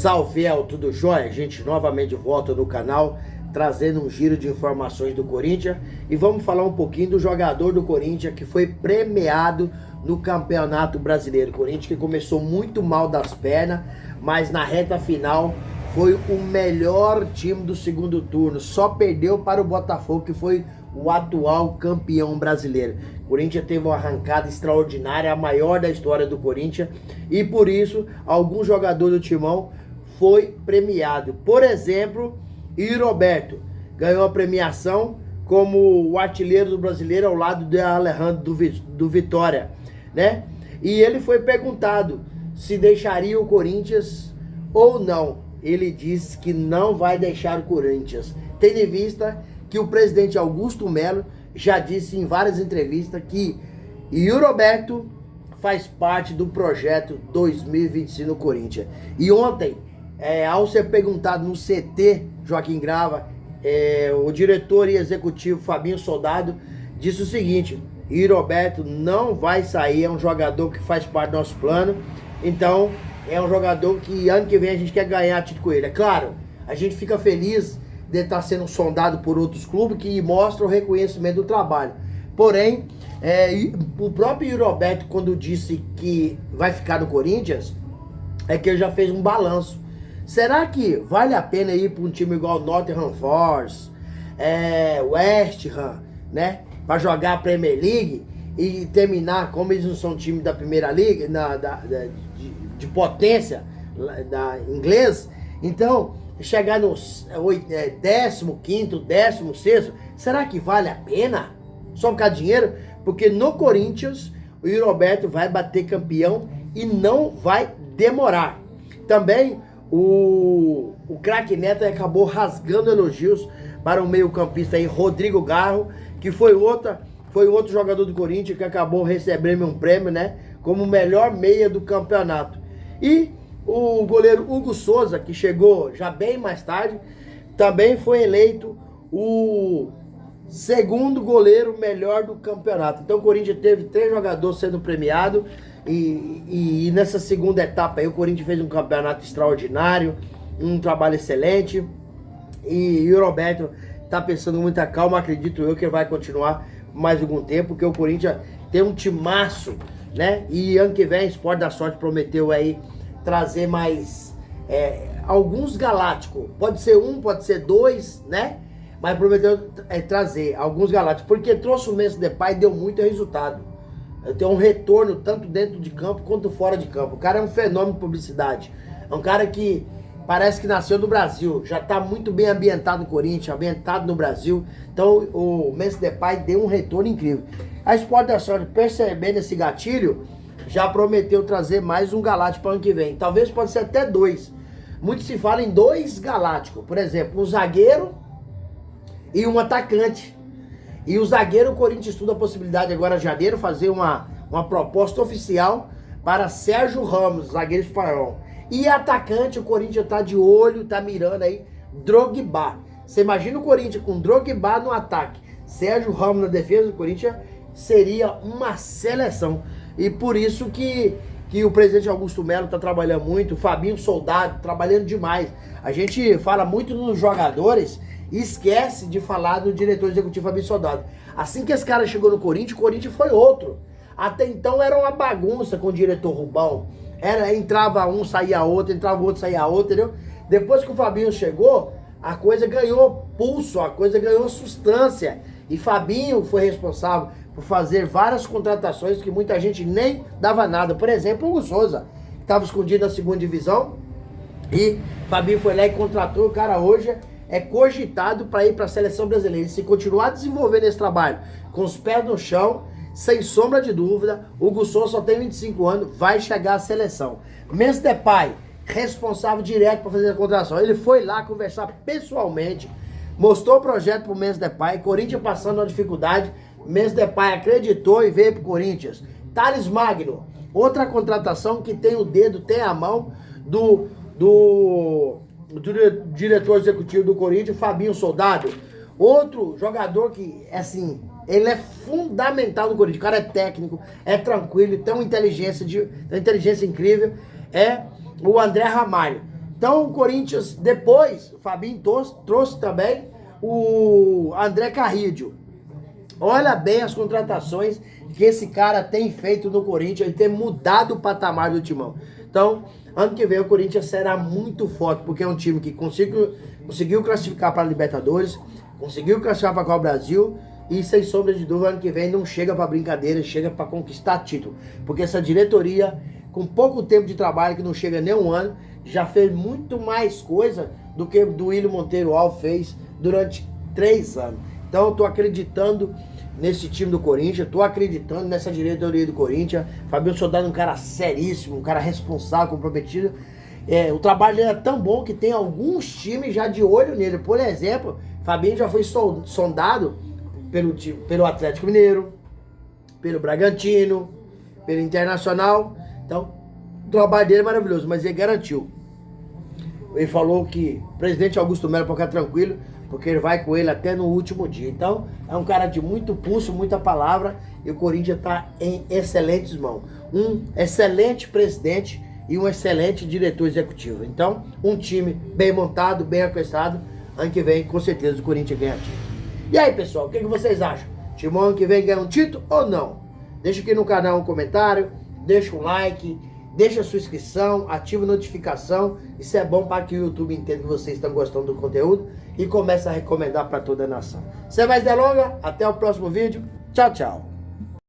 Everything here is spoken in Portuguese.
Salve, tudo jóia? Gente, novamente de volta no canal, trazendo um giro de informações do Corinthians. E vamos falar um pouquinho do jogador do Corinthians que foi premiado no Campeonato Brasileiro. Corinthians que começou muito mal das pernas, mas na reta final foi o melhor time do segundo turno. Só perdeu para o Botafogo, que foi o atual campeão brasileiro. O Corinthians teve uma arrancada extraordinária, a maior da história do Corinthians, e por isso algum jogador do Timão foi premiado. Por exemplo, Yuri Alberto ganhou a premiação como o artilheiro do brasileiro ao lado de Alejandro do Vitória, né? E ele foi perguntado se deixaria o Corinthians ou não. Ele disse que não vai deixar o Corinthians, tendo em vista que o presidente Augusto Melo já disse em várias entrevistas que Yuri Alberto faz parte do projeto 2025 no Corinthians. E ontem, ao ser perguntado no CT Joaquim Grava, o diretor e executivo Fabinho Soldado disse o seguinte: Yuri Alberto não vai sair, é um jogador que faz parte do nosso plano, então é um jogador que ano que vem a gente quer ganhar título com ele. É claro, a gente fica feliz de estar sendo sondado por outros clubes que mostram o reconhecimento do trabalho. Porém, o próprio Yuri Alberto, quando disse que vai ficar no Corinthians, é que ele já fez um balanço. Será que vale a pena ir para um time igual Nottingham Forest, West Ham, né, para jogar a Premier League e terminar, como eles não são time da Primeira Liga, de potência da inglês, então chegar no 15º, 16º, será que vale a pena? Só por causa de dinheiro? Porque no Corinthians o Yuri Alberto vai bater campeão e não vai demorar. Também o craque Neto acabou rasgando elogios para o meio-campista aí, Rodrigo Garro, que foi outro jogador do Corinthians que acabou recebendo um prêmio, né, como o melhor meia do campeonato. E o goleiro Hugo Souza, que chegou já bem mais tarde, também foi eleito o segundo goleiro melhor do campeonato. Então o Corinthians teve 3 jogadores sendo premiados e nessa segunda etapa aí o Corinthians fez um campeonato extraordinário, um trabalho excelente, e o Roberto tá pensando com muita calma, acredito eu que vai continuar mais algum tempo, porque o Corinthians tem um timaço, né? E ano que vem o Sport da Sorte prometeu aí trazer mais alguns galácticos, pode ser um, pode ser 2, né? Mas prometeu trazer alguns galácticos, porque trouxe o Memphis Depay e deu muito resultado. Tem um retorno tanto dentro de campo quanto fora de campo. O cara é um fenômeno de publicidade. É um cara que parece que nasceu no Brasil, já está muito bem ambientado no Corinthians, ambientado no Brasil. Então o Memphis Depay deu um retorno incrível. A Sport da Sorte, percebendo esse gatilho, já prometeu trazer mais um galáctico para o ano que vem. Talvez pode ser até 2. Muito se fala em 2 galácticos. Por exemplo, um zagueiro e um atacante. E o zagueiro, o Corinthians estuda a possibilidade agora em janeiro fazer uma proposta oficial para Sérgio Ramos, zagueiro espanhol. E atacante, o Corinthians está de olho, está mirando aí Drogba. Você imagina o Corinthians com Drogba no ataque, Sérgio Ramos na defesa, do Corinthians seria uma seleção. E por isso que o presidente Augusto Melo está trabalhando muito, o Fabinho Soldado trabalhando demais. A gente fala muito nos jogadores e esquece de falar do diretor executivo Fabinho Soldado. Assim que esse cara chegou no Corinthians, o Corinthians foi outro. Até então era uma bagunça com o diretor Rubão. Entrava um, saía outro, entrava outro, saía outro, entendeu? Depois que o Fabinho chegou, a coisa ganhou pulso, a coisa ganhou substância. E Fabinho foi responsável por fazer várias contratações que muita gente nem dava nada. Por exemplo, o Hugo Souza, que estava escondido na segunda divisão, e Fabinho foi lá e contratou. O cara hoje é cogitado para ir para a seleção brasileira. E se continuar desenvolvendo esse trabalho com os pés no chão, sem sombra de dúvida, o Hugo Souza só tem 25 anos, vai chegar à seleção. Memphis Depay, responsável direto para fazer a contratação, ele foi lá conversar pessoalmente, mostrou o projeto para o Memphis Depay, Corinthians passando uma dificuldade, Memphis Depay acreditou e veio para o Corinthians. Thales Magno, outra contratação que tem o dedo, tem a mão do diretor executivo do Corinthians, Fabinho Soldado. Outro jogador que, assim, ele é fundamental no Corinthians. O cara é técnico, é tranquilo, tem uma inteligência incrível. É o André Ramalho, Então o Corinthians, depois, o Fabinho trouxe também o André Carrillo. Olha bem as contratações que esse cara tem feito no Corinthians, ele tem mudado o patamar do timão. Então, ano que vem o Corinthians será muito forte, porque é um time que conseguiu classificar para a Libertadores, conseguiu classificar para a Copa Brasil, e sem sombra de dúvida, ano que vem não chega para brincadeira, chega para conquistar título. Porque essa diretoria, com pouco tempo de trabalho, que não chega nem um ano, já fez muito mais coisa do que o Willian Monteiro Alves fez durante 3 anos. Então eu tô acreditando nesse time do Corinthians, tô acreditando nessa diretoria do Corinthians. Fabinho Soldado é um cara seríssimo, um cara responsável, comprometido. O trabalho dele é tão bom que tem alguns times já de olho nele. Por exemplo, Fabinho já foi sondado pelo Atlético Mineiro, pelo Bragantino, pelo Internacional. Então, o trabalho dele é maravilhoso, mas ele garantiu. Ele falou que o presidente Augusto Melo pode ficar tranquilo, porque ele vai com ele até no último dia. Então, é um cara de muito pulso, muita palavra, e o Corinthians está em excelentes mãos. Um excelente presidente e um excelente diretor executivo. Então, um time bem montado, bem orquestrado. Ano que vem, com certeza, o Corinthians ganha título. E aí, pessoal, o que vocês acham? Timão ano que vem ganha um título ou não? Deixa aqui no canal um comentário, deixa um like, deixa a sua inscrição, ativa a notificação. Isso é bom para que o YouTube entenda que vocês estão gostando do conteúdo e comece a recomendar para toda a nação. Sem mais delongas, até o próximo vídeo. Tchau, tchau.